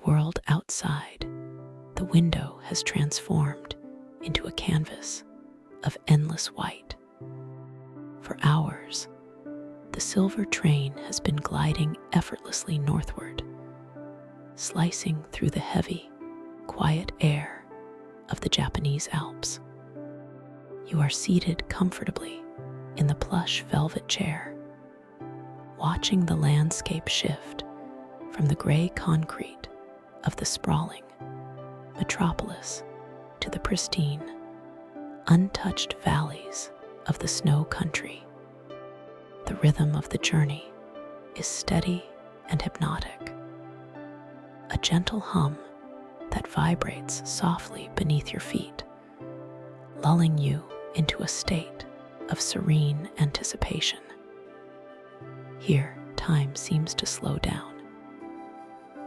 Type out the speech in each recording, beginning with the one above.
world outside, the window has transformed into a canvas of endless white. For hours, the silver train has been gliding effortlessly northward, slicing through the heavy, quiet air of the Japanese Alps. You are seated comfortably in the plush velvet chair, watching the landscape shift from the gray concrete of the sprawling metropolis to the pristine, untouched valleys of the snow country. The rhythm of the journey is steady and hypnotic, a gentle hum that vibrates softly beneath your feet, lulling you into a state of serene anticipation. Here, time seems to slow down.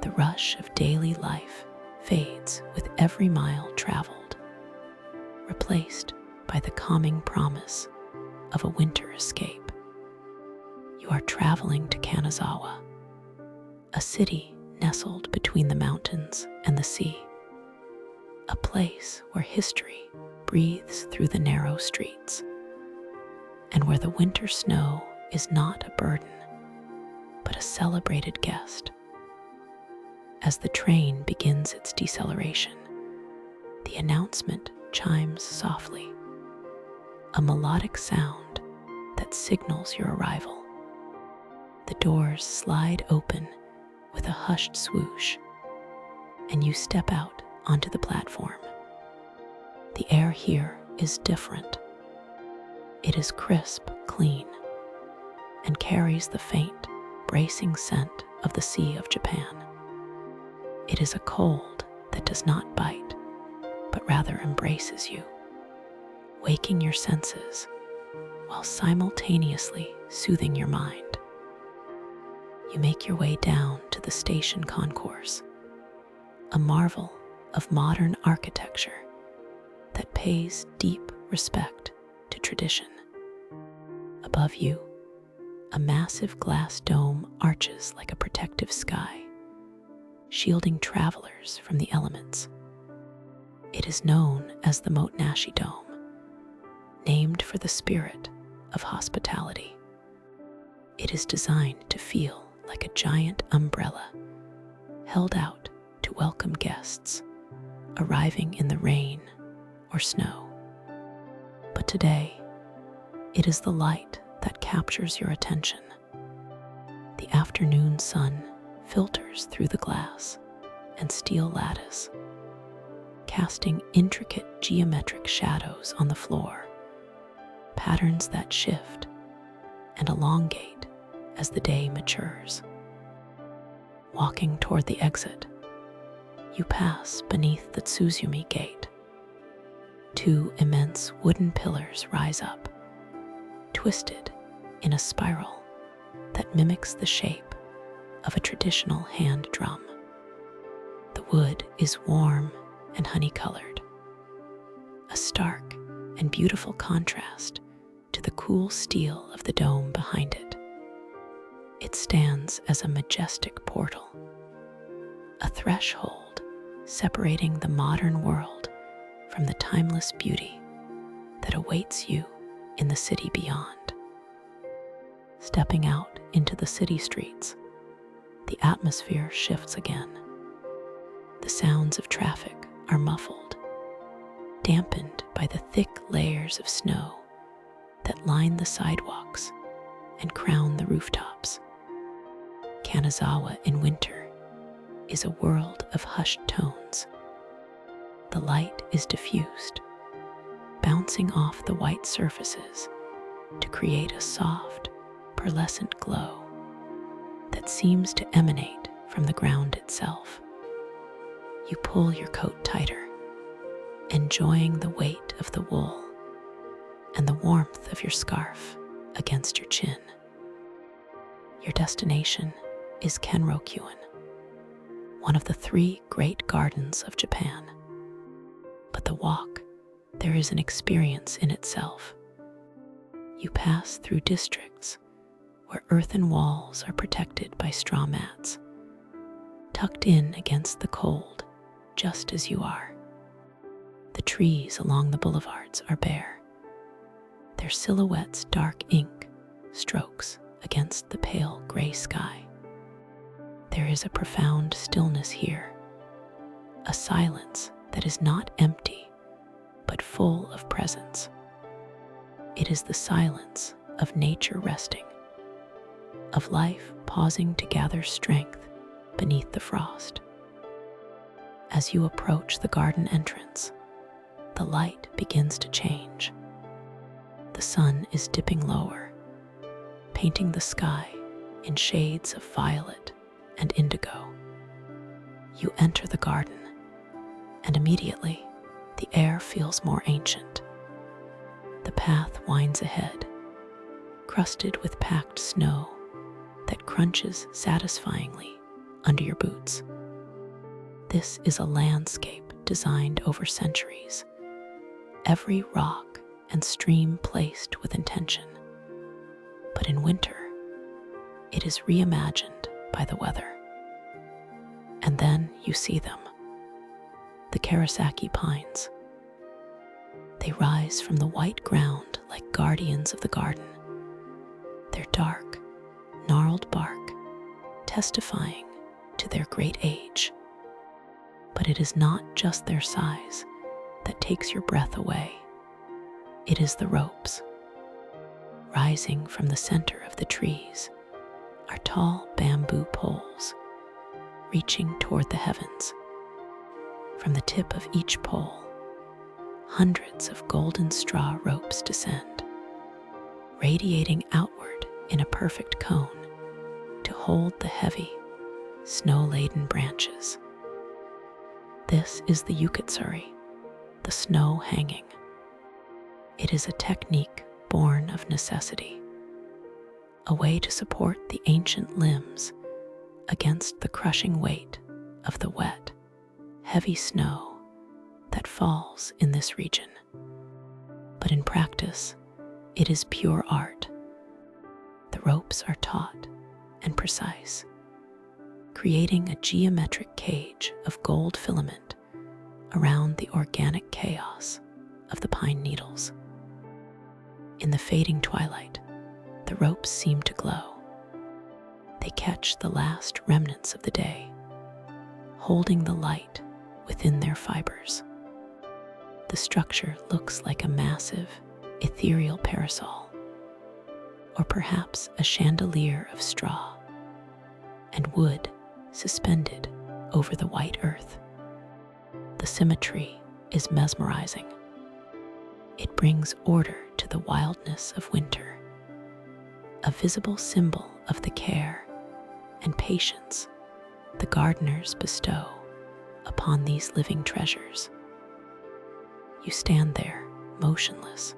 The rush of daily life fades with every mile traveled, replaced by the calming promise of a winter escape. You are traveling to Kanazawa, a city nestled between the mountains and the sea, a place where history breathes through the narrow streets, and where the winter snow is not a burden, but a celebrated guest. As the train begins its deceleration, the announcement chimes softly, a melodic sound that signals your arrival. The doors slide open with a hushed swoosh, and you step out onto the platform. The air here is different. It is crisp, clean, and carries the faint, bracing scent of the Sea of Japan. It is a cold that does not bite, but rather embraces you, waking your senses while simultaneously soothing your mind. You make your way down to the station concourse, a marvel of modern architecture that pays deep respect to tradition. Above you, a massive glass dome arches like a protective sky, shielding travelers from the elements. It is known as the Motenashi Dome, named for the spirit of hospitality. It is designed to feel like a giant umbrella held out to welcome guests arriving in the rain or snow. But today, it is the light that captures your attention. The afternoon sun filters through the glass and steel lattice, casting intricate geometric shadows on the floor, patterns that shift and elongate as the day matures. Walking toward the exit, you pass beneath the Tsuzumi Gate. Two immense wooden pillars rise up, twisted in a spiral that mimics the shape of a traditional hand drum. The wood is warm and honey-colored, a stark and beautiful contrast to the cool steel of the dome behind it. It stands as a majestic portal, a threshold separating the modern world from the timeless beauty that awaits you in the city beyond. Stepping out into the city streets, the atmosphere shifts again. The sounds of traffic are muffled, dampened by the thick layers of snow that line the sidewalks and crown the rooftops. Kanazawa in winter is a world of hushed tones. The light is diffused, bouncing off the white surfaces to create a soft, pearlescent glow that seems to emanate from the ground itself. You pull your coat tighter, enjoying the weight of the wool and the warmth of your scarf against your chin. Your destination is Kenrokuen, one of the 3 great gardens of Japan. But the walk, there is an experience in itself. You pass through districts where earthen walls are protected by straw mats, tucked in against the cold, just as you are. The trees along the boulevards are bare, their silhouettes dark ink strokes against the pale gray sky. There is a profound stillness here, a silence that is not empty, but full of presence. It is the silence of nature resting, of life pausing to gather strength beneath the frost. As you approach the garden entrance, the light begins to change. The sun is dipping lower, painting the sky in shades of violet and indigo. You enter the garden, and immediately the air feels more ancient. The path winds ahead, crusted with packed snow that crunches satisfyingly under your boots. This is a landscape designed over centuries, every rock and stream placed with intention. But in winter, it is reimagined by the weather. And then you see them, the Karasaki pines. They rise from the white ground like guardians of the garden, their dark, gnarled bark testifying to their great age. But it is not just their size that takes your breath away. It is the ropes. Rising from the center of the trees are tall bamboo poles, reaching toward the heavens. From the tip of each pole, hundreds of golden straw ropes descend, radiating outward in a perfect cone to hold the heavy, snow-laden branches. This is the yukatsuri, the snow hanging. It is a technique born of necessity, a way to support the ancient limbs against the crushing weight of the wet, heavy snow that falls in this region. But in practice, it is pure art. The ropes are taut and precise, creating a geometric cage of gold filament around the organic chaos of the pine needles. In the fading twilight, the ropes seem to glow. They catch the last remnants of the day, holding the light within their fibers. The structure looks like a massive, ethereal parasol, or perhaps a chandelier of straw and wood suspended over the white earth. The symmetry is mesmerizing. It brings order to the wildness of winter, a visible symbol of the care and patience the gardeners bestow upon these living treasures. You stand there, motionless,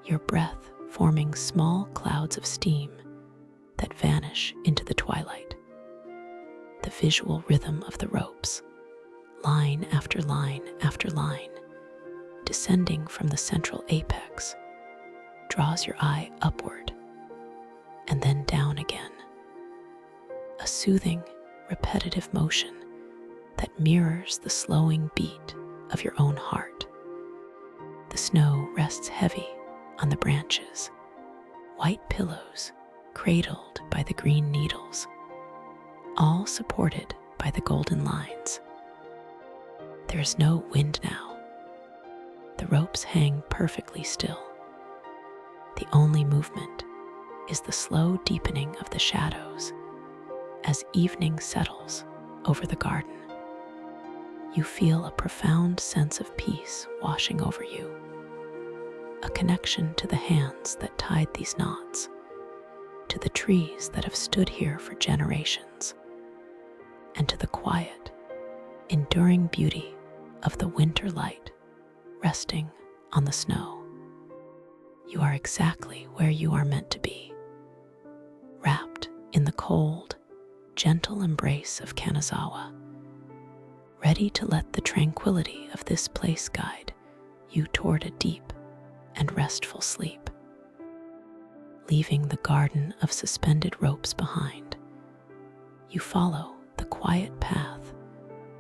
your breath forming small clouds of steam that vanish into the twilight. The visual rhythm of the ropes, line after line after line, descending from the central apex, draws your eye upward and then down again. A soothing, repetitive motion that mirrors the slowing beat of your own heart. The snow rests heavy on the branches, white pillows cradled by the green needles, all supported by the golden lines. There is no wind now. The ropes hang perfectly still. The only movement is the slow deepening of the shadows as evening settles over the garden. You feel a profound sense of peace washing over you, a connection to the hands that tied these knots, to the trees that have stood here for generations, and to the quiet, enduring beauty of the winter light resting on the snow. You are exactly where you are meant to be, wrapped in the cold, gentle embrace of Kanazawa, ready to let the tranquility of this place guide you toward a deep and restful sleep. Leaving the garden of suspended ropes behind, you follow the quiet path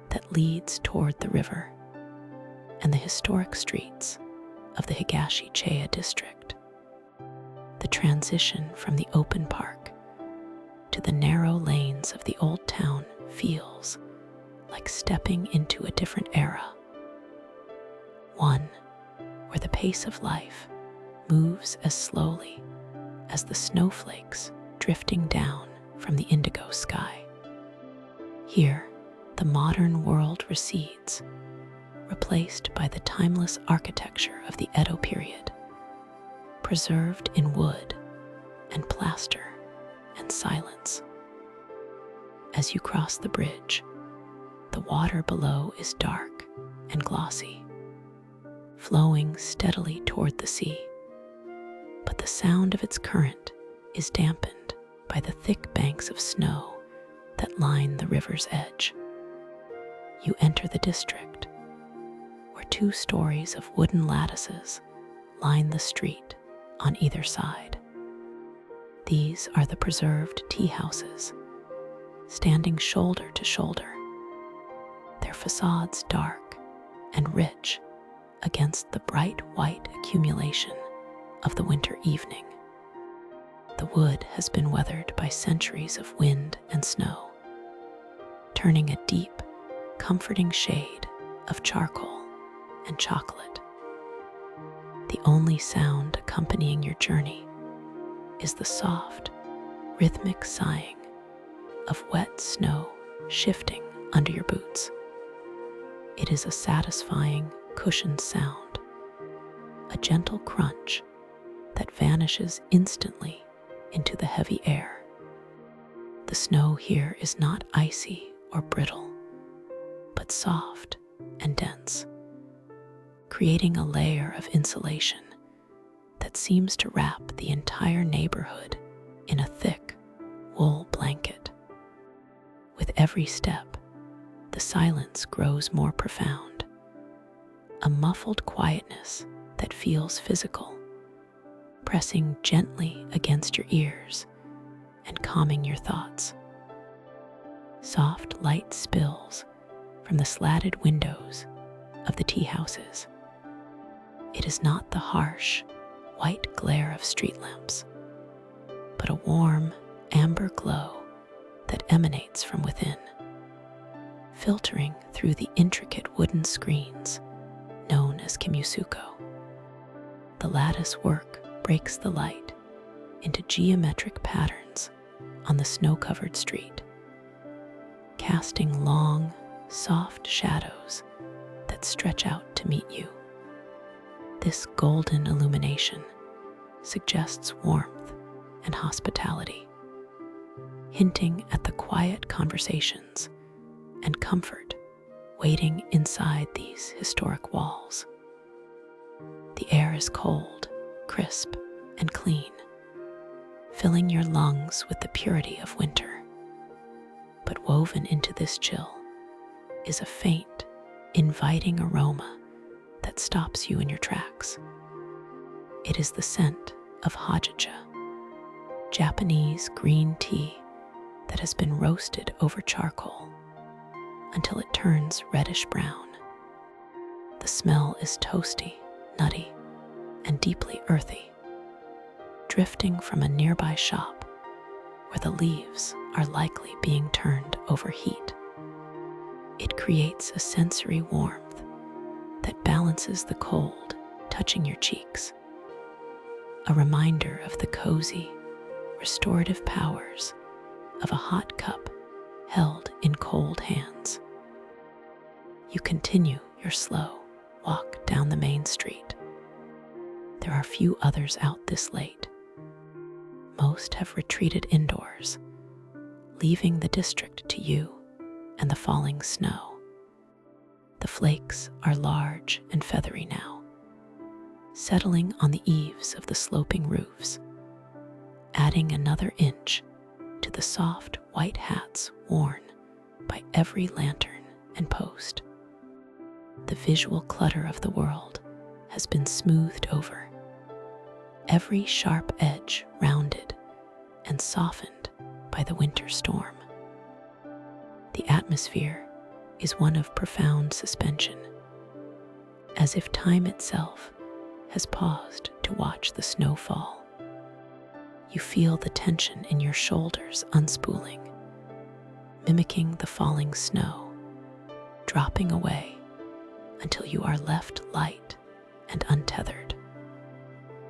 that leads toward the river and the historic streets of the Higashi-Chiya district. The transition from the open park to the narrow lanes of the old town feels like stepping into a different era, one where the pace of life moves as slowly as the snowflakes drifting down from the indigo sky. Here, the modern world recedes, replaced by the timeless architecture of the Edo period, preserved in wood and plaster and silence. As you cross the bridge, the water below is dark and glossy, flowing steadily toward the sea, but the sound of its current is dampened by the thick banks of snow that line the river's edge. You enter the district, where 2 stories of wooden lattices line the street on either side. These are the preserved tea houses, standing shoulder to shoulder, their facades dark and rich against the bright white accumulation of the winter evening. The wood has been weathered by centuries of wind and snow, turning a deep, comforting shade of charcoal and chocolate. The only sound accompanying your journey is the soft, rhythmic sighing of wet snow shifting under your boots. It is a satisfying, cushioned sound, a gentle crunch that vanishes instantly into the heavy air. The snow here is not icy or brittle, but soft and dense, creating a layer of insulation that seems to wrap the entire neighborhood in a thick wool blanket. With every step, the silence grows more profound, a muffled quietness that feels physical, pressing gently against your ears and calming your thoughts. Soft light spills from the slatted windows of the tea houses. It is not the harsh, white glare of street lamps, but a warm, amber glow that emanates from within, filtering through the intricate wooden screens known as kimusuko. The lattice work breaks the light into geometric patterns on the snow-covered street, casting long, soft shadows that stretch out to meet you. This golden illumination suggests warmth and hospitality, hinting at the quiet conversations and comfort waiting inside these historic walls. The air is cold, crisp, and clean, filling your lungs with the purity of winter. But woven into this chill is a faint, inviting aroma that stops you in your tracks. It is the scent of hojicha, Japanese green tea that has been roasted over charcoal until it turns reddish brown. The smell is toasty, nutty, and deeply earthy, drifting from a nearby shop where the leaves are likely being turned over heat. It creates a sensory warmth that balances the cold touching your cheeks, a reminder of the cozy, restorative powers of a hot cup held in cold hands. You continue your slow walk down the main street. There are few others out this late. Most have retreated indoors, leaving the district to you and the falling snow. The flakes are large and feathery now, settling on the eaves of the sloping roofs, adding another inch to the soft white hats worn by every lantern and post. The visual clutter of the world has been smoothed over, every sharp edge rounded and softened by the winter storm. The atmosphere is one of profound suspension, as if time itself has paused to watch the snow fall. You feel the tension in your shoulders unspooling, mimicking the falling snow, dropping away until you are left light and untethered.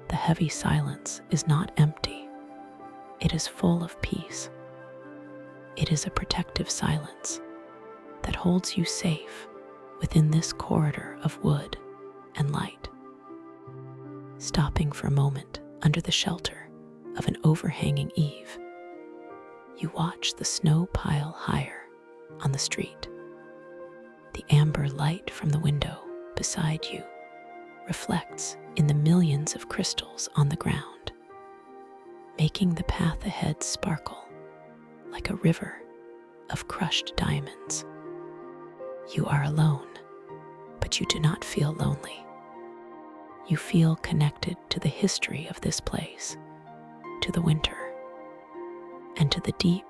The heavy silence is not empty. It is full of peace. It is a protective silence that holds you safe within this corridor of wood and light. Stopping for a moment under the shelter of an overhanging eave, you watch the snow pile higher on the street. The amber light from the window beside you reflects in the millions of crystals on the ground, making the path ahead sparkle like a river of crushed diamonds. You are alone, but you do not feel lonely. You feel connected to the history of this place, to the winter, and to the deep,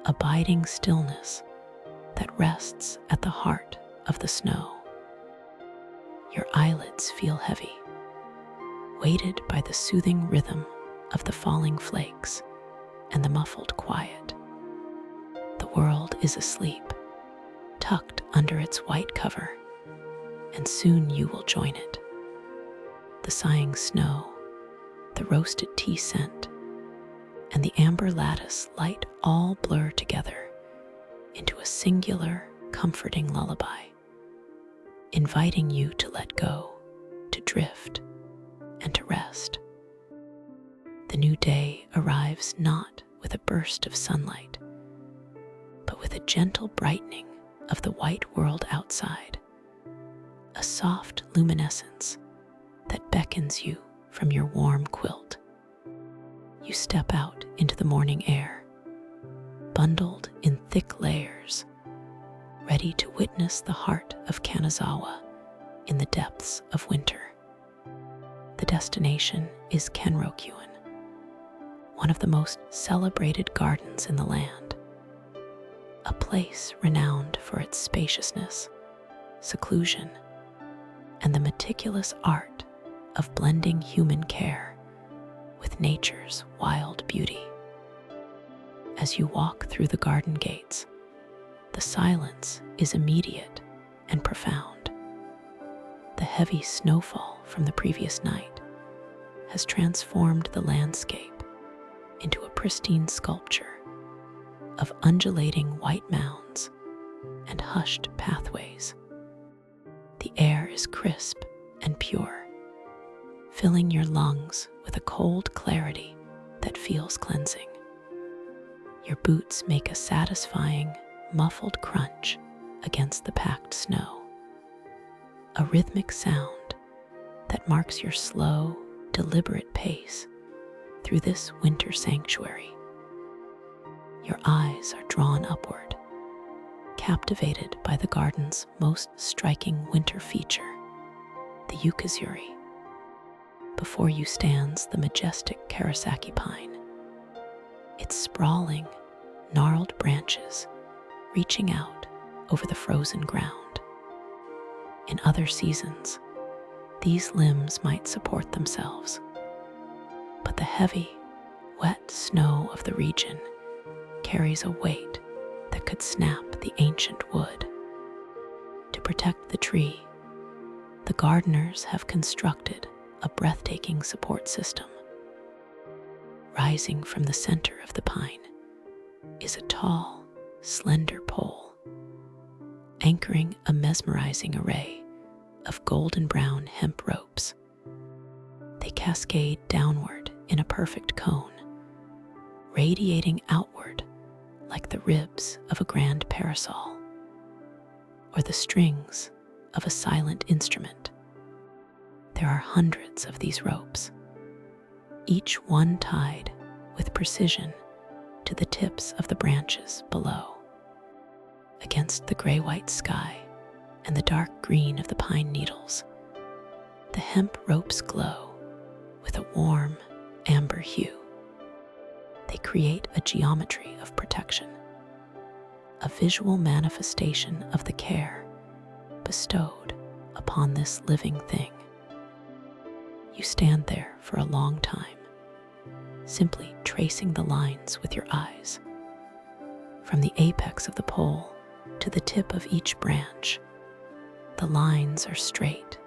abiding stillness that rests at the heart of the snow. Your eyelids feel heavy, weighted by the soothing rhythm of the falling flakes and the muffled quiet. The world is asleep, tucked under its white cover, and soon you will join it. The sighing snow, the roasted tea scent, and the amber lattice light all blur together into a singular, comforting lullaby, inviting you to let go, to drift, and to rest. The new day arrives not with a burst of sunlight, but with a gentle brightening of the white world outside, a soft luminescence that beckons you from your warm quilt. You step out into the morning air, bundled in thick layers, ready to witness the heart of Kanazawa in the depths of winter. The destination is Kenrokyuan, one of the most celebrated gardens in the land, a place renowned for its spaciousness, seclusion, and the meticulous art of blending human care with nature's wild beauty. As you walk through the garden gates, the silence is immediate and profound. The heavy snowfall from the previous night has transformed the landscape into a pristine sculpture of undulating white mounds and hushed pathways. The air is crisp and pure, filling your lungs with a cold clarity that feels cleansing. Your boots make a satisfying, muffled crunch against the packed snow, a rhythmic sound that marks your slow, deliberate pace through this winter sanctuary. Your eyes are drawn upward, captivated by the garden's most striking winter feature, the yukazuri. Before you stands the majestic Karasaki pine, its sprawling, gnarled branches reaching out over the frozen ground. In other seasons, these limbs might support themselves, but the heavy, wet snow of the region carries a weight that could snap the ancient wood. To protect the tree, the gardeners have constructed a breathtaking support system. Rising from the center of the pine is a tall, slender pole, anchoring a mesmerizing array of golden brown hemp ropes. They cascade downward in a perfect cone, radiating outward like the ribs of a grand parasol, or the strings of a silent instrument. There are hundreds of these ropes, each one tied with precision to the tips of the branches below. Against the gray-white sky and the dark green of the pine needles, the hemp ropes glow with a warm amber hue. They create a geometry of protection, a visual manifestation of the care bestowed upon this living thing. You stand there for a long time, simply tracing the lines with your eyes. From the apex of the pole to the tip of each branch, the lines are straight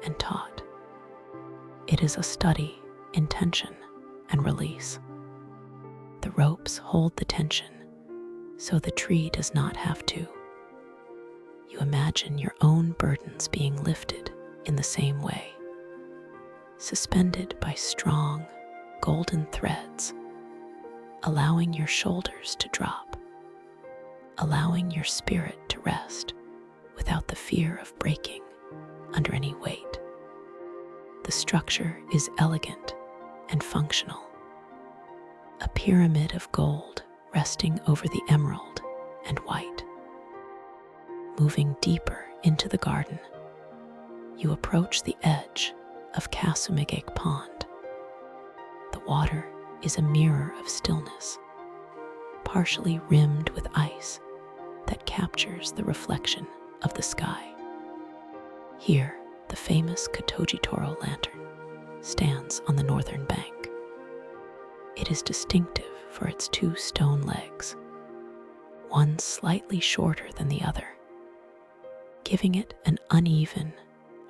and taut. It is a study in tension and release. The ropes hold the tension so the tree does not have to. You imagine your own burdens being lifted in the same way, suspended by strong, golden threads, allowing your shoulders to drop, allowing your spirit to rest without the fear of breaking under any weight. The structure is elegant and functional, a pyramid of gold resting over the emerald and white. Moving deeper into the garden, you approach the edge of Kasumigake Pond. The water is a mirror of stillness, partially rimmed with ice that captures the reflection of the sky. Here, the famous Kotojitoro lantern stands on the northern bank. It is distinctive for its two stone legs, one slightly shorter than the other, giving it an uneven,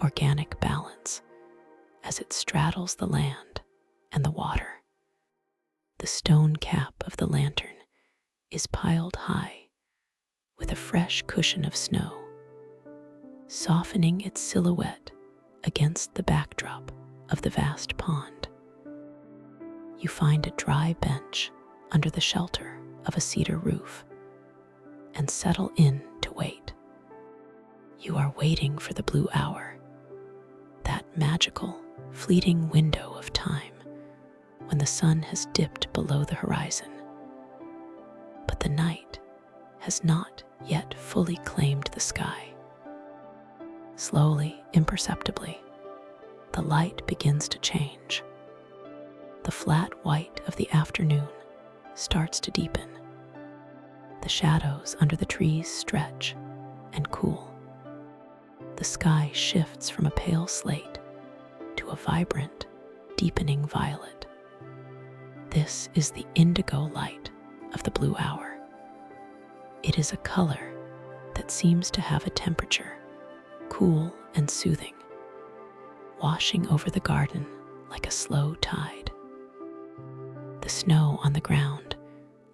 organic balance as it straddles the land and the water. The stone cap of the lantern is piled high with a fresh cushion of snow, softening its silhouette against the backdrop of the vast pond. You find a dry bench under the shelter of a cedar roof and settle in to wait. You are waiting for the blue hour, that magical, fleeting window of time when the sun has dipped below the horizon. But the night has not yet fully claimed the sky. Slowly, imperceptibly, the light begins to change. The flat white of the afternoon starts to deepen. The shadows under the trees stretch and cool. The sky shifts from a pale slate to a vibrant, deepening violet. This is the indigo light of the blue hour. It is a color that seems to have a temperature, cool and soothing, washing over the garden like a slow tide. The snow on the ground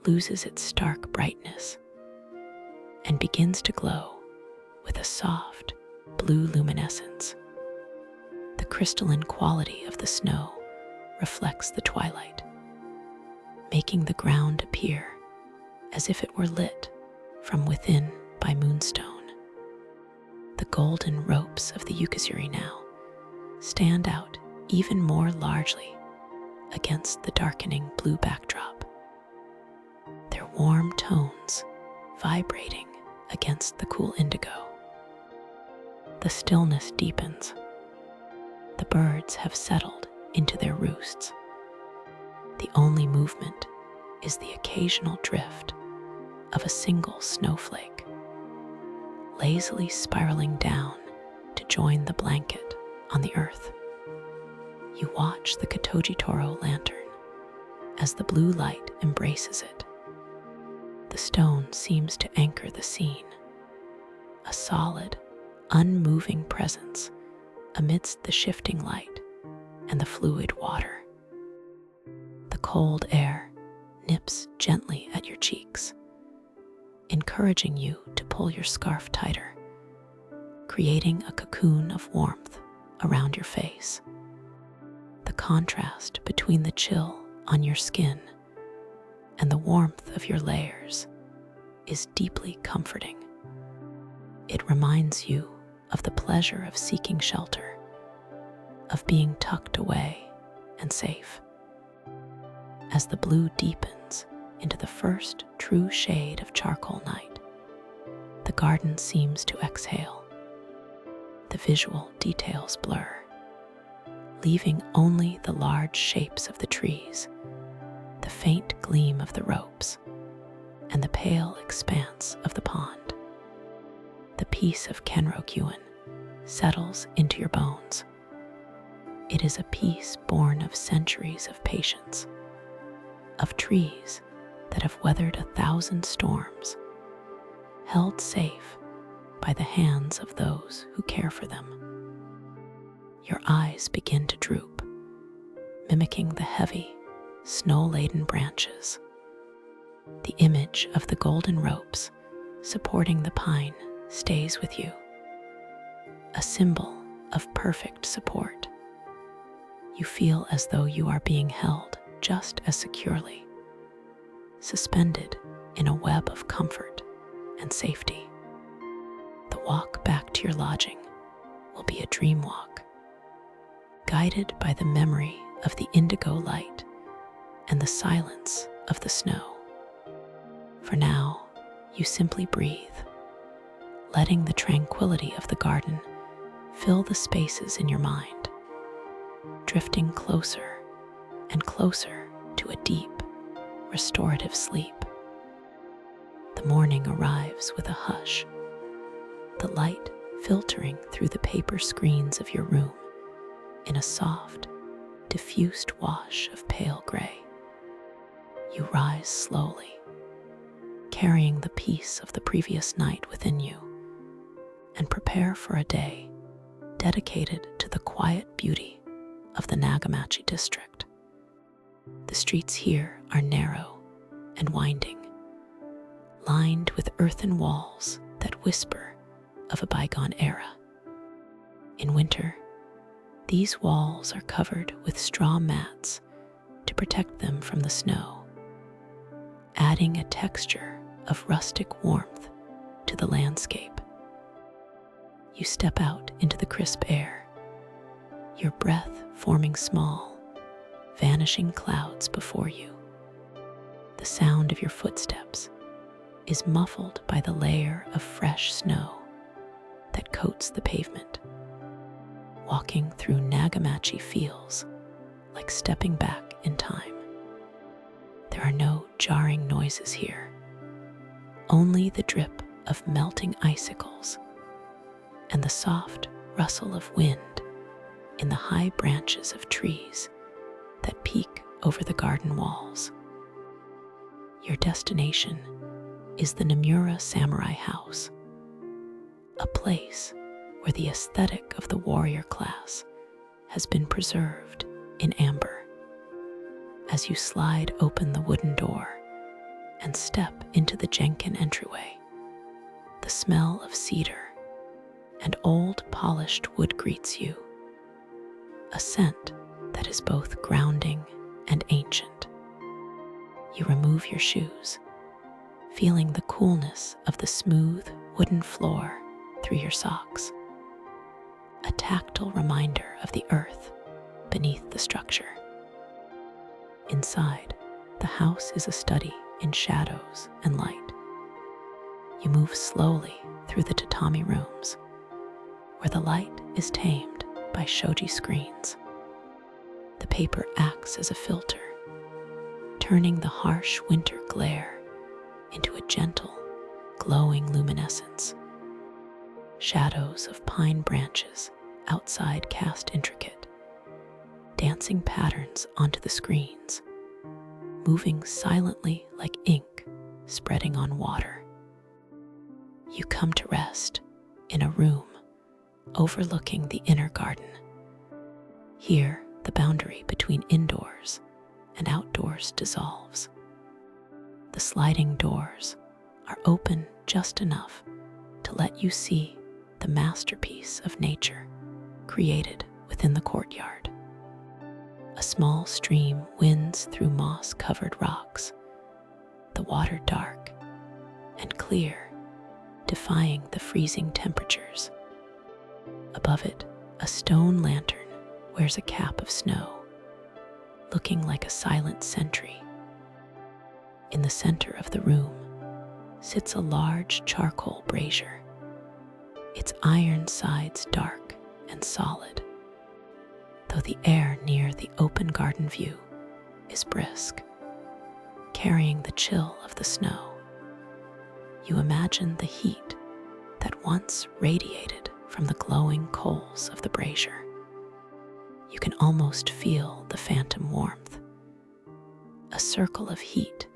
loses its stark brightness and begins to glow with a soft, blue luminescence. The crystalline quality of the snow reflects the twilight, making the ground appear as if it were lit from within by moonstone. The golden ropes of the yukazuri now stand out even more largely against the darkening blue backdrop, their warm tones vibrating against the cool indigo. The stillness deepens. The birds have settled into their roosts. The only movement is the occasional drift of a single snowflake, lazily spiraling down to join the blanket on the earth. You watch the Kotojitoro lantern as the blue light embraces it. The stone seems to anchor the scene, a solid, unmoving presence amidst the shifting light and the fluid water. The cold air nips gently at your cheeks, encouraging you to pull your scarf tighter, creating a cocoon of warmth around your face. The contrast between the chill on your skin and the warmth of your layers is deeply comforting. It reminds you of the pleasure of seeking shelter, of being tucked away and safe. As the blue deepens into the first true shade of charcoal night, the garden seems to exhale. The visual details blur, leaving only the large shapes of the trees, the faint gleam of the ropes, and the pale expanse of the pond. The peace of Kenrokyuan settles into your bones. It is a peace born of centuries of patience, of trees that have weathered 1,000 storms, held safe by the hands of those who care for them. Your eyes begin to droop, mimicking the heavy, snow-laden branches. The image of the golden ropes supporting the pine stays with you, a symbol of perfect support. You feel as though you are being held just as securely, suspended in a web of comfort and safety. The walk back to your lodging will be a dream walk, guided by the memory of the indigo light and the silence of the snow. For now, you simply breathe, letting the tranquility of the garden fill the spaces in your mind, drifting closer and closer to a deep, restorative sleep. The morning arrives with a hush, the light filtering through the paper screens of your room in a soft, diffused wash of pale gray. You rise slowly, carrying the peace of the previous night within you, and prepare for a day dedicated to the quiet beauty of the Nagamachi district. The streets here are narrow and winding, lined with earthen walls that whisper of a bygone era. In winter, these walls are covered with straw mats to protect them from the snow, adding a texture of rustic warmth to the landscape. You step out into the crisp air, your breath forming small, vanishing clouds before you. The sound of your footsteps is muffled by the layer of fresh snow that coats the pavement. Walking through Nagamachi feels like stepping back in time. There are no jarring noises here, only the drip of melting icicles and the soft rustle of wind in the high branches of trees that peek over the garden walls. Your destination is the Nomura Samurai House, a place where the aesthetic of the warrior class has been preserved in amber. As you slide open the wooden door and step into the Jenkin entryway, the smell of cedar and old polished wood greets you, a scent that is both grounding and ancient. You remove your shoes, feeling the coolness of the smooth wooden floor through your socks, a tactile reminder of the earth beneath the structure. Inside, the house is a study in shadows and light. You move slowly through the tatami rooms, where the light is tamed by shoji screens. The paper acts as a filter, turning the harsh winter glare into a gentle, glowing luminescence. Shadows of pine branches outside cast intricate, dancing patterns onto the screens, moving silently like ink spreading on water. You come to rest in a room overlooking the inner garden. Here, the boundary between indoors and outdoors dissolves. The sliding doors are open just enough to let you see the masterpiece of nature created within the courtyard. A small stream winds through moss-covered rocks, the water dark and clear, defying the freezing temperatures. Above it, a stone lantern wears a cap of snow, looking like a silent sentry. In the center of the room sits a large charcoal brazier, its iron sides dark and solid, though the air near the open garden view is brisk, carrying the chill of the snow. You imagine the heat that once radiated from the glowing coals of the brazier. You can almost feel the phantom warmth, a circle of heat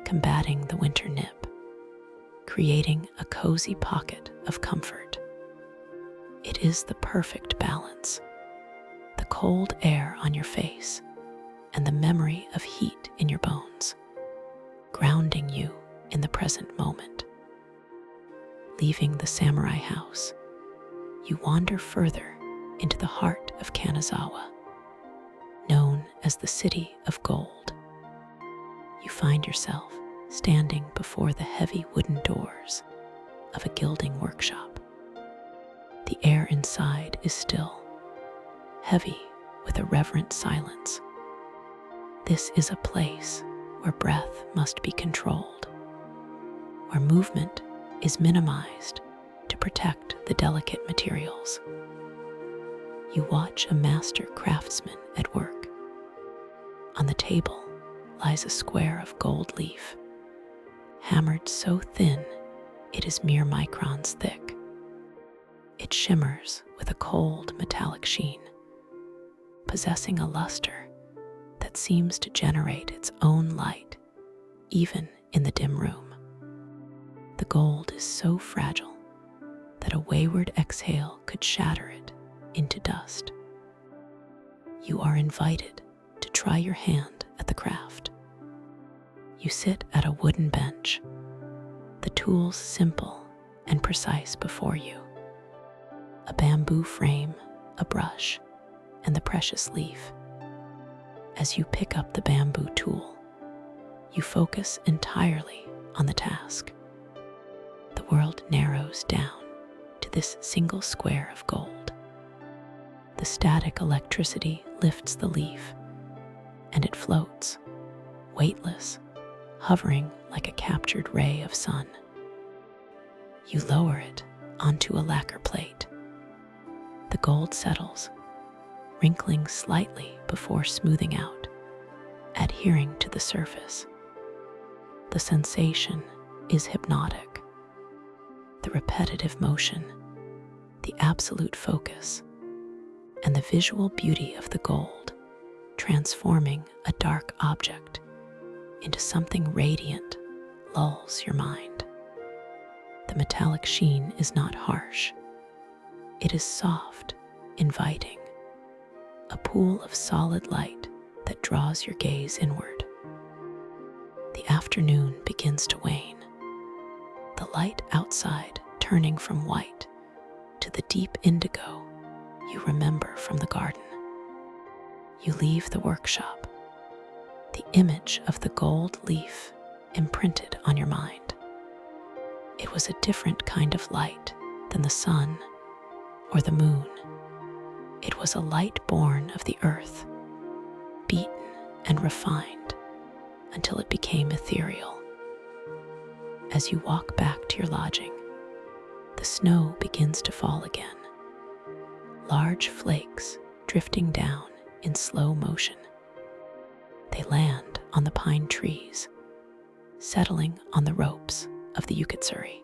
combating the winter nip, creating a cozy pocket of comfort. It is the perfect balance, the cold air on your face and the memory of heat in your bones, grounding you in the present moment. Leaving the samurai house, you wander further into the heart of Kanazawa, known as the City of Gold. You find yourself standing before the heavy wooden doors of a gilding workshop. The air inside is still, heavy with a reverent silence. This is a place where breath must be controlled, where movement is minimized to protect the delicate materials. You watch a master craftsman at work. On the table lies a square of gold leaf, hammered so thin it is mere microns thick. It shimmers with a cold metallic sheen, possessing a luster that seems to generate its own light even in the dim room. The gold is so fragile that a wayward exhale could shatter it into dust. You are invited to try your hand at the craft. You sit at a wooden bench, the tools simple and precise before you. A bamboo frame, a brush, and the precious leaf. As you pick up the bamboo tool, you focus entirely on the task. The world narrows down to this single square of gold. The static electricity lifts the leaf, and it floats, weightless, hovering like a captured ray of sun. You lower it onto a lacquer plate. The gold settles, wrinkling slightly before smoothing out, adhering to the surface. The sensation is hypnotic. The repetitive motion, the absolute focus, and the visual beauty of the gold, transforming a dark object into something radiant, lulls your mind. The metallic sheen is not harsh. It is soft, inviting, a pool of solid light that draws your gaze inward. The afternoon begins to wane, the light outside turning from white to the deep indigo you remember from the garden. You leave the workshop, the image of the gold leaf imprinted on your mind. It was a different kind of light than the sun or the moon. It was a light born of the earth, beaten and refined until it became ethereal. As you walk back to your lodging, the snow begins to fall again, large flakes drifting down in slow motion. They land on the pine trees, settling on the ropes of the ukatsuri.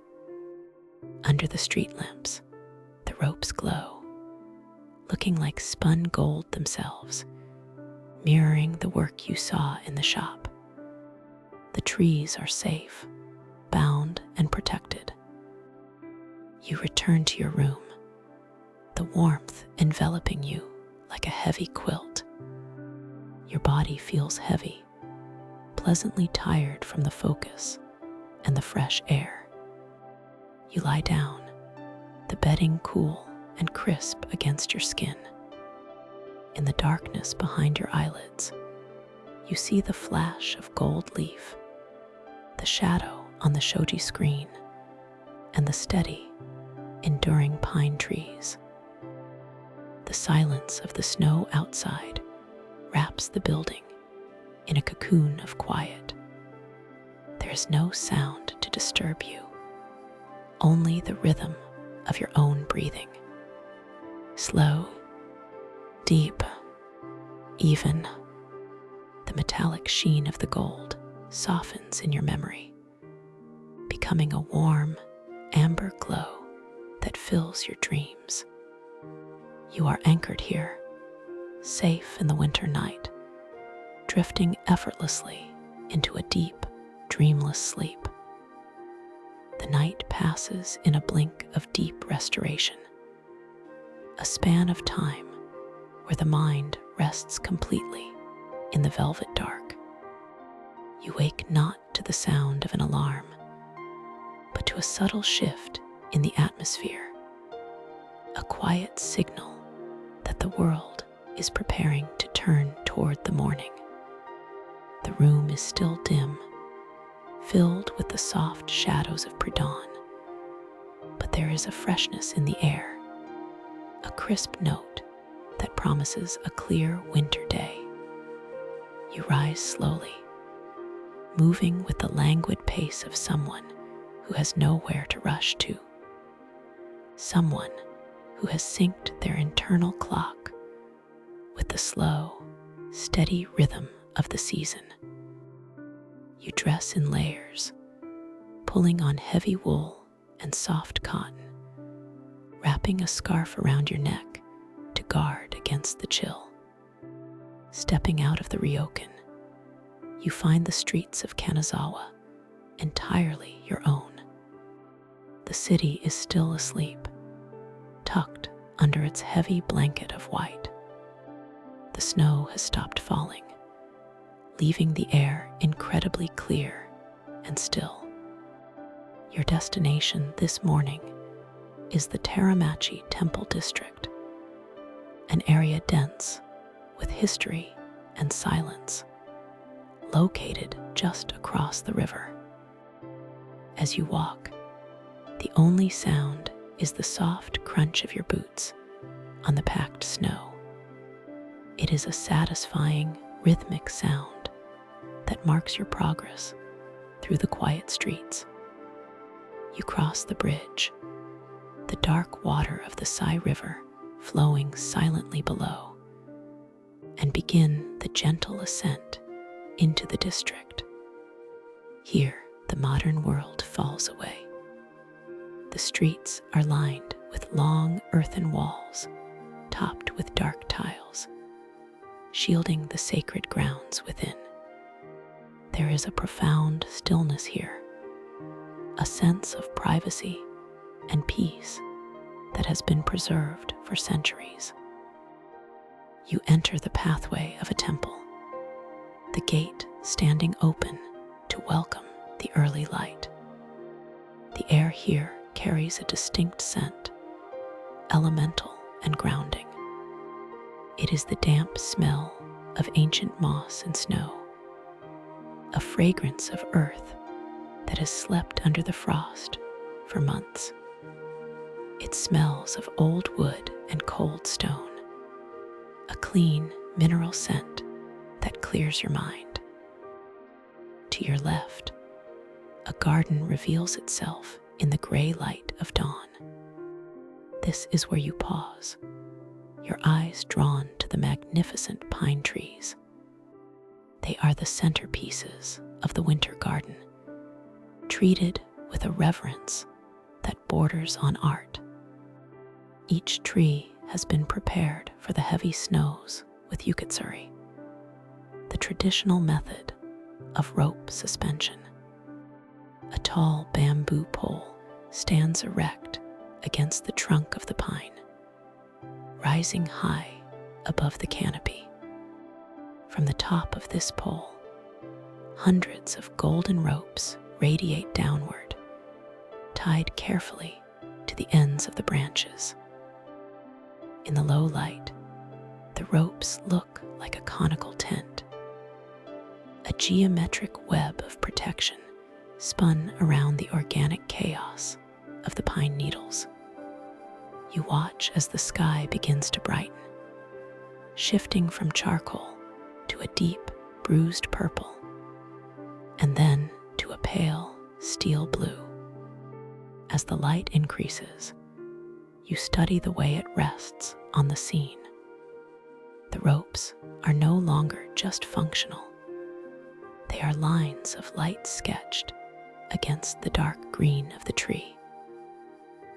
Under the street lamps, the ropes glow, looking like spun gold themselves, mirroring the work you saw in the shop. The trees are safe, bound and protected. You return to your room, the warmth enveloping you like a heavy quilt. Your body feels heavy, pleasantly tired from the focus and the fresh air. You lie down, the bedding cool and crisp against your skin. In the darkness behind your eyelids, you see the flash of gold leaf, the shadow on the shoji screen, and the steady, enduring pine trees. The silence of the snow outside wraps the building in a cocoon of quiet. There is no sound to disturb you, only the rhythm of your own breathing. Slow, deep, even. The metallic sheen of the gold softens in your memory, becoming a warm, amber glow that fills your dreams. You are anchored here, safe in the winter night, drifting effortlessly into a deep, dreamless sleep. The night passes in a blink of deep restoration, a span of time where the mind rests completely in the velvet dark. You wake not to the sound of an alarm, but to a subtle shift in the atmosphere, a quiet signal that the world is preparing to turn toward the morning. The room is still dim, filled with the soft shadows of pre-dawn, but there is a freshness in the air, a crisp note that promises a clear winter day. You rise slowly, moving with the languid pace of someone who has nowhere to rush to, someone who has synced their internal clock with the slow, steady rhythm of the season. You dress in layers, pulling on heavy wool and soft cotton, wrapping a scarf around your neck to guard against the chill. Stepping out of the ryokan, you find the streets of Kanazawa entirely your own. The city is still asleep, tucked under its heavy blanket of white. The snow has stopped falling, leaving the air incredibly clear and still. Your destination this morning is the Teramachi Temple District, an area dense with history and silence, located just across the river. As you walk, the only sound is the soft crunch of your boots on the packed snow. It is a satisfying, rhythmic sound that marks your progress through the quiet streets. You cross the bridge, the dark water of the Sai River flowing silently below, and begin the gentle ascent into the district. Here, the modern world falls away. The streets are lined with long earthen walls, topped with dark tiles, shielding the sacred grounds within. There is a profound stillness here, a sense of privacy and peace that has been preserved for centuries. You enter the pathway of a temple, the gate standing open to welcome the early light. The air here carries a distinct scent, elemental and grounding. It is the damp smell of ancient moss and snow, a fragrance of earth that has slept under the frost for months. It smells of old wood and cold stone, a clean mineral scent that clears your mind. To your left, a garden reveals itself in the gray light of dawn. This is where you pause, your eyes drawn to the magnificent pine trees. They are the centerpieces of the winter garden, treated with a reverence that borders on art. Each tree has been prepared for the heavy snows with yukatsuri, the traditional method of rope suspension. A tall bamboo pole stands erect against the trunk of the pine, rising high above the canopy. From the top of this pole, hundreds of golden ropes radiate downward, tied carefully to the ends of the branches. In the low light, the ropes look like a conical tent, a geometric web of protection spun around the organic chaos of the pine needles. You watch as the sky begins to brighten, shifting from charcoal to a deep, bruised purple, and then to a pale, steel blue. As the light increases, you study the way it rests on the scene. The ropes are no longer just functional. They are lines of light sketched against the dark green of the tree.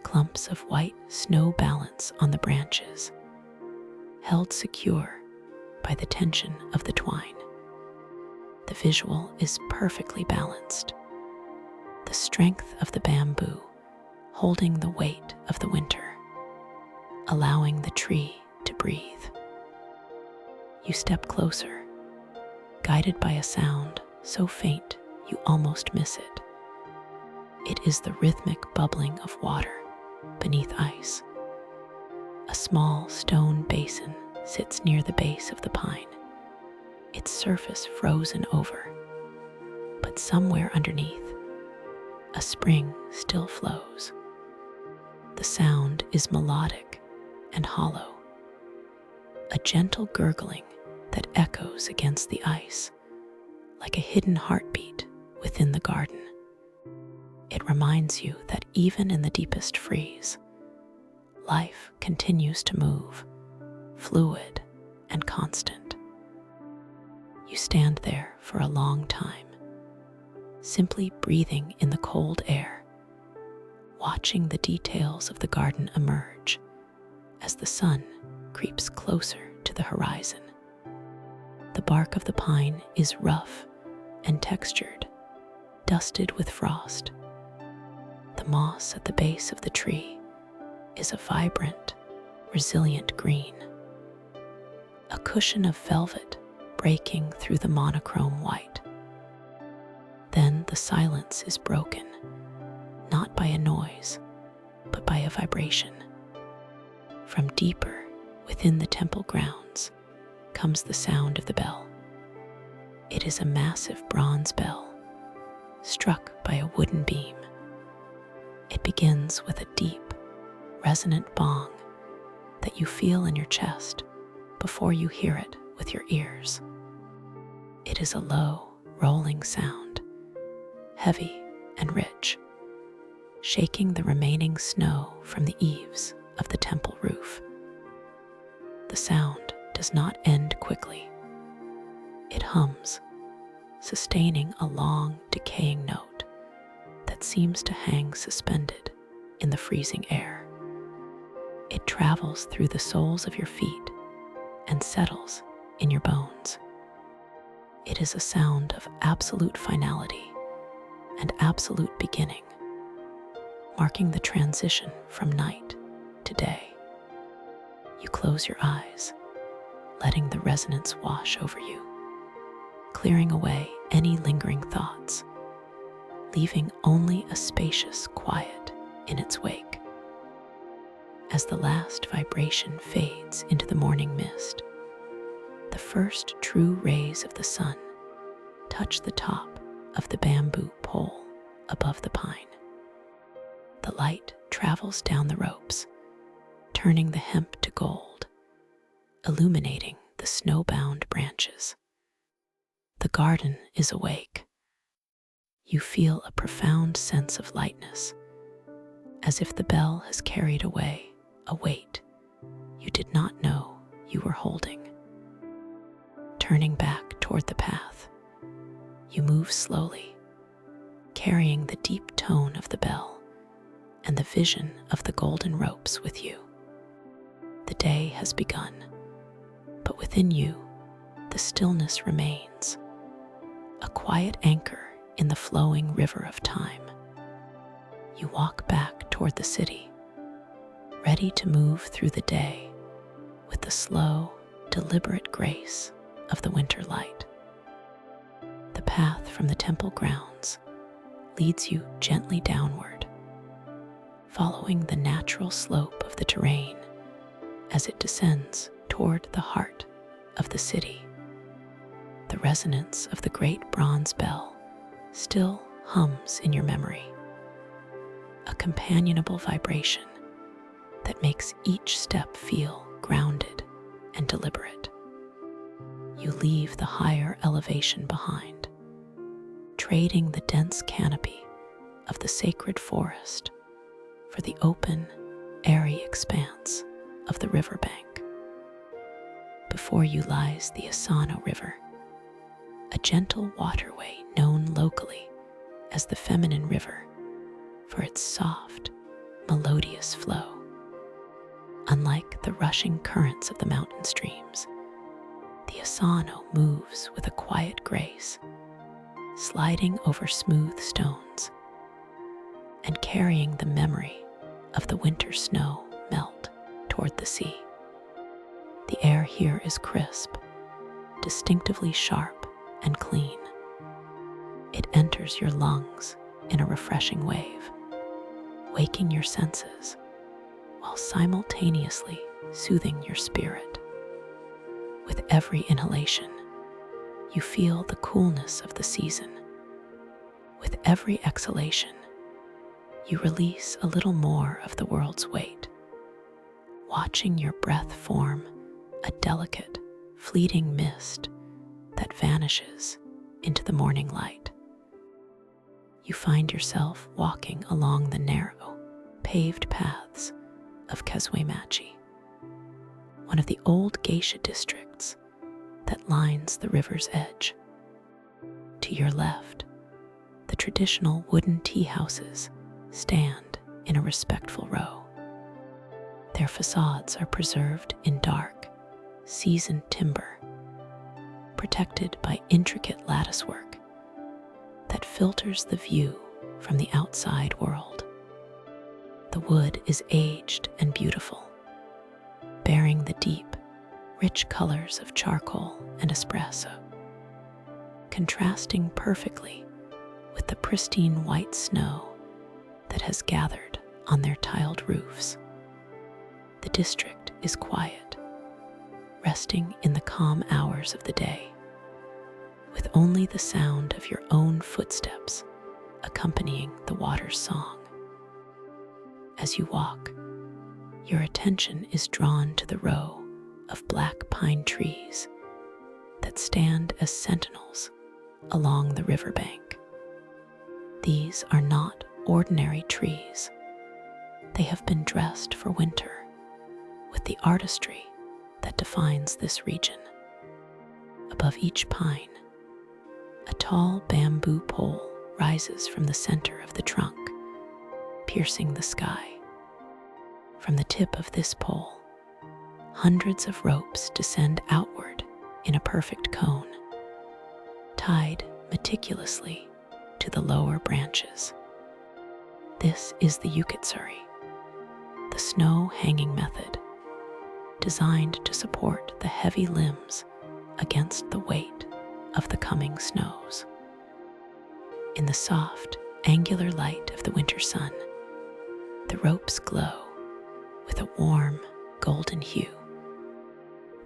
Clumps of white snow balance on the branches, held secure by the tension of the twine. The visual is perfectly balanced. The strength of the bamboo holding the weight of the winter, allowing the tree to breathe. You step closer, guided by a sound so faint you almost miss it. It is the rhythmic bubbling of water beneath ice. A small stone basin sits near the base of the pine, its surface frozen over. But somewhere underneath, a spring still flows. The sound is melodic and hollow, a gentle gurgling that echoes against the ice, like a hidden heartbeat within the garden. It reminds you that even in the deepest freeze, life continues to move, fluid and constant. You stand there for a long time, simply breathing in the cold air, watching the details of the garden emerge as the sun creeps closer to the horizon. The bark of the pine is rough and textured, dusted with frost. The moss at the base of the tree is a vibrant, resilient green, a cushion of velvet breaking through the monochrome white. Then the silence is broken, not by a noise, but by a vibration. From deeper within the temple grounds comes the sound of the bell. It is a massive bronze bell, struck by a wooden beam. It begins with a deep, resonant bong that you feel in your chest before you hear it with your ears. It is a low, rolling sound, heavy and rich, shaking the remaining snow from the eaves of the temple roof. The sound does not end quickly. It hums, sustaining a long, decaying note that seems to hang suspended in the freezing air. It travels through the soles of your feet and settles in your bones. It is a sound of absolute finality and absolute beginning, marking the transition from night to day. You close your eyes, letting the resonance wash over you, clearing away any lingering thoughts, leaving only a spacious quiet in its wake. As the last vibration fades into the morning mist, the first true rays of the sun touch the top of the bamboo pole above the pine. The light travels down the ropes, turning the hemp to gold, illuminating the snowbound branches. The garden is awake. You feel a profound sense of lightness, as if the bell has carried away a weight you did not know you were holding. Turning back toward the path, you move slowly, carrying the deep tone of the bell and the vision of the golden ropes with you. The day has begun, but within you, the stillness remains, a quiet anchor in the flowing river of time. You walk back toward the city, ready to move through the day with the slow, deliberate grace of the winter light. The path from the temple grounds leads you gently downward, following the natural slope of the terrain as it descends toward the heart of the city. The resonance of the great bronze bell still hums in your memory, a companionable vibration that makes each step feel grounded and deliberate. You leave the higher elevation behind, trading the dense canopy of the sacred forest for the open, airy expanse of the riverbank. Before you lies the Asano River, a gentle waterway known locally as the feminine river for its soft, melodious flow. Unlike the rushing currents of the mountain streams, the Asano moves with a quiet grace, sliding over smooth stones and carrying the memory of the winter snow melt toward the sea. The air here is crisp, distinctively sharp and clean. It enters your lungs in a refreshing wave, waking your senses while simultaneously soothing your spirit. With every inhalation, you feel the coolness of the season. With every exhalation, you release a little more of the world's weight, watching your breath form a delicate, fleeting mist that vanishes into the morning light. You find yourself walking along the narrow, paved paths of Kazuemachi, one of the old geisha districts that lines the river's edge. To your left, the traditional wooden tea houses stand in a respectful row. Their facades are preserved in dark, seasoned timber, protected by intricate latticework that filters the view from the outside world. The wood is aged and beautiful, bearing the deep, rich colors of charcoal and espresso, contrasting perfectly with the pristine white snow that has gathered on their tiled roofs. The district is quiet, resting in the calm hours of the day, with only the sound of your own footsteps accompanying the water's song. As you walk, your attention is drawn to the row of black pine trees that stand as sentinels along the riverbank. These are not ordinary trees. They have been dressed for winter with the artistry that defines this region. Above each pine, a tall bamboo pole rises from the center of the trunk, piercing the sky. From the tip of this pole, hundreds of ropes descend outward in a perfect cone, tied meticulously to the lower branches. This is the yukitsuri, the snow hanging method, designed to support the heavy limbs against the weight of the coming snows. In the soft, angular light of the winter sun, the ropes glow with a warm, golden hue.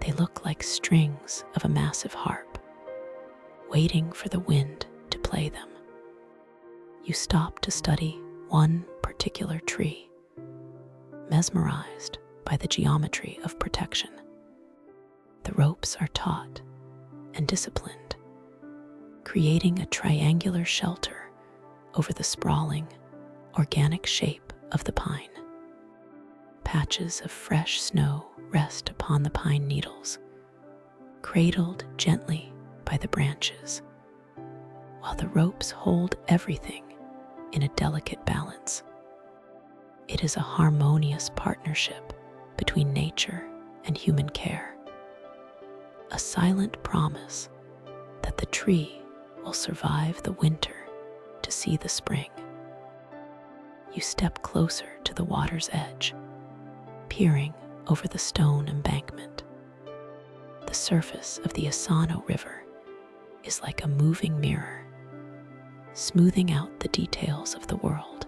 They look like strings of a massive harp, waiting for the wind to play them. You stop to study one particular tree, mesmerized by the geometry of protection. The ropes are taut and disciplined, creating a triangular shelter over the sprawling, organic shape of the pine. Patches of fresh snow rest upon the pine needles, cradled gently by the branches, while the ropes hold everything in a delicate balance. It is a harmonious partnership between nature and human care, a silent promise that the tree will survive the winter to see the spring. You step closer to the water's edge, peering over the stone embankment. The surface of the Asano River is like a moving mirror, smoothing out the details of the world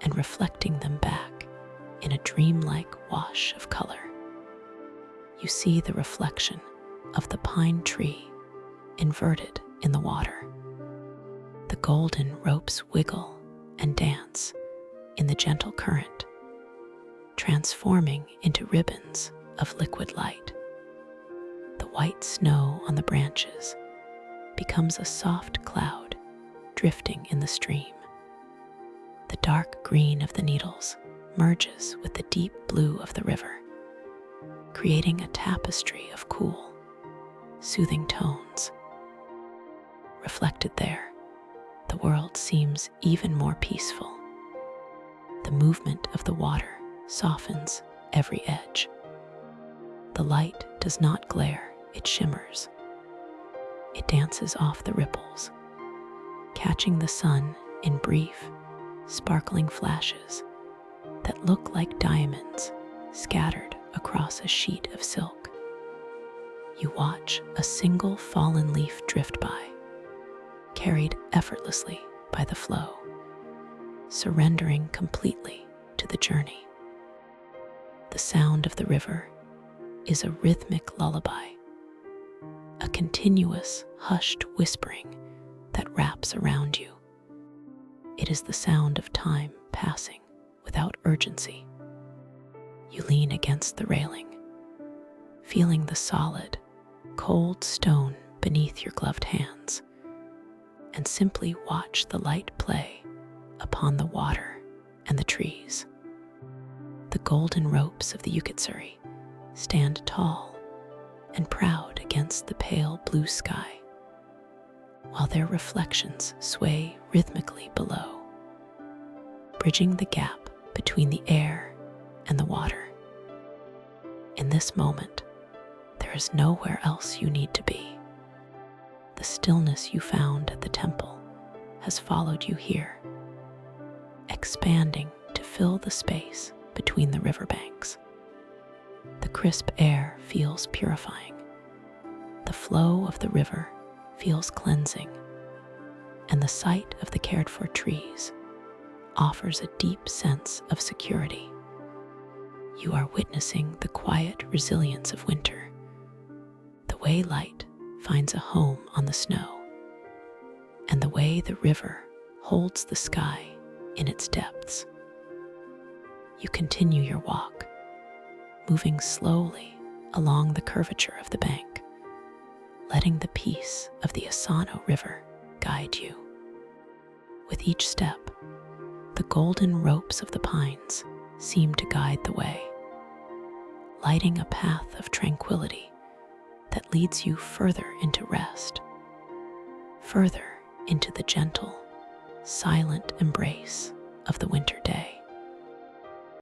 and reflecting them back in a dreamlike wash of color. You see the reflection of the pine tree inverted in the water. The golden ropes wiggle and dance in the gentle current, transforming into ribbons of liquid light. The white snow on the branches becomes a soft cloud drifting in the stream. The dark green of the needles merges with the deep blue of the river, creating a tapestry of cool, soothing tones. Reflected there, the world seems even more peaceful. The movement of the water softens every edge. The light does not glare, it shimmers. It dances off the ripples, catching the sun in brief, sparkling flashes that look like diamonds scattered across a sheet of silk. You watch a single fallen leaf drift by, carried effortlessly by the flow, surrendering completely to the journey. The sound of the river is a rhythmic lullaby, a continuous, hushed whispering that wraps around you. It is the sound of time passing without urgency. You lean against the railing, feeling the solid, cold stone beneath your gloved hands, and simply watch the light play upon the water and the trees. The golden ropes of the Yukatsuri stand tall and proud against the pale blue sky, while their reflections sway rhythmically below, bridging the gap between the air and the water. In this moment, there is nowhere else you need to be. The stillness you found at the temple has followed you here, expanding to fill the space between the riverbanks. The crisp air feels purifying. The flow of the river feels cleansing, and the sight of the cared-for trees offers a deep sense of security. You are witnessing the quiet resilience of winter, the way light finds a home on the snow, and the way the river holds the sky in its depths. You continue your walk, moving slowly along the curvature of the bank, letting the peace of the Asano River guide you. With each step, the golden ropes of the pines seem to guide the way, lighting a path of tranquility that leads you further into rest, further into the gentle, silent embrace of the winter day.